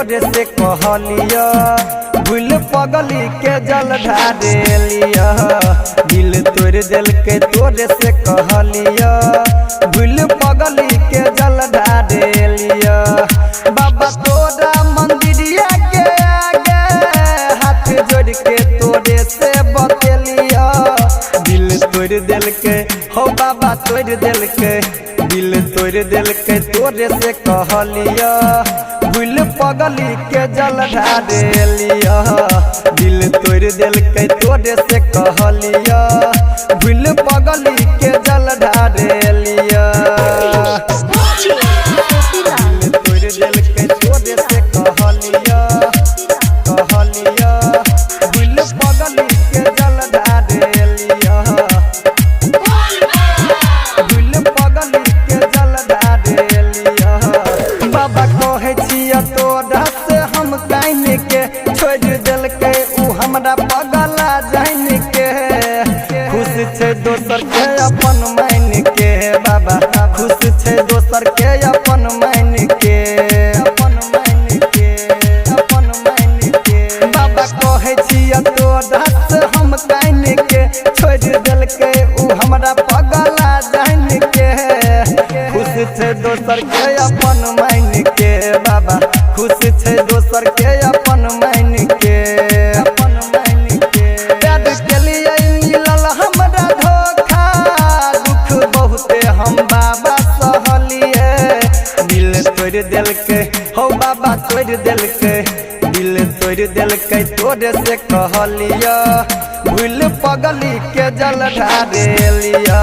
तोरे से कहलिया भूल पगली के जल ढारेलिया दिल तोड़ दिल के तोरे से कहलिया भूल पगली के जल ढारेलिया बाबा तोरा मंदिरिया के आगे हाथ जोड़ के तोरे से बतेलिया दिल तोड़ दिल के हो बाबा तोड़ दिल के दिल तोड़ दिल के तोरे से कहलिया भूल पगली के जल ढारेलिया दिल तोड़ दिल के तोरे से कहलिया भूल पगली के जल ढारेलिया दिल तोड़ दिल के तोरे से कहलिया भूल पगली के जल ढारेलिया बाबा कहे छिया तोरा से हम काइन के छोड़ दिल के उ हमरा पगला जाइन के खुश छे दोसर के अपन मान के बाबा खुश छे दोसर के अपन मान के बाबा कहे छिया तोरा से हम काइन के छोड़ दिल के उ हमरा पगला जाइन के खुश छे दोसर के अपन मान के बाबा खुश छे दोसर के अपन मान के प्यार के लिए मिलल हमरा धोखा दुख बहुते हम बाबा सहलिए दिल तोड़ दिल के हो बाबा तोड़ दिल के दिल तोड़ दिल के तोरे से कहलिया भूल पगली के जल ढारेलिया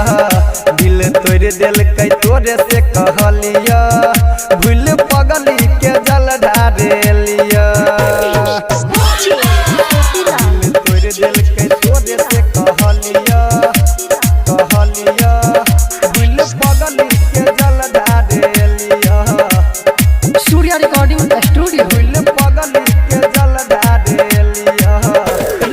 दिल तोड़ दिल के तोरे से कहलिया भूल पगली के जल ढारेलिया दिल तोड़ दिल के तोरे से कहलिया भूल पगली के जल ढारेलिया सूर्या रिकॉर्डिंग स्टूडियो भूल पगली के जल ढारेलिया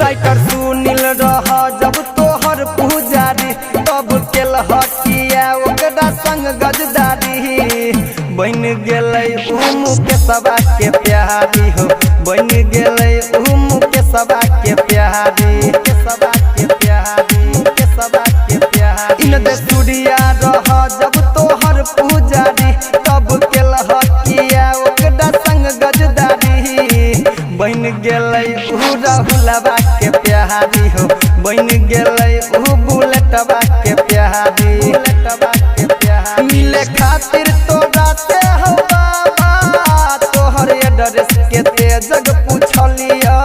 राइटर सुनील रहा जब तोहर पुजारी तब केल हटिया ओकरा संग गजदारी बन गेलै उम के सबा के प्यारी हो बन गेलै उम के सबा के प्यारी इन दे सूर्या रहा जब तोहर पुजारी तब केल हटिया ओकरा संग गजदारी बन गेलै उ राहुलबा के प्यारी हो बन गेलै उ बुलेटबा के प्यारी मिले खातिर तोरा से हो बाबा तोहर एड्रेस के तेजग पूछलिया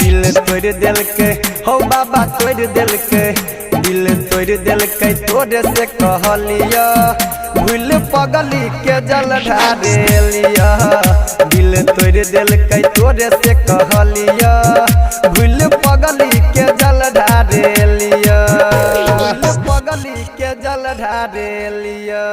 दिल तोड़ दिल के हो बाबा तोड़ दिल के दिल तोड़ दिल के तोरे से कहलिया भूल पगली के जल ढारेलिया दिल तोड़ दिल के तोरे से कहलिया भूल पगली के जल ढारेलिया पगली के जल ढारेलिया।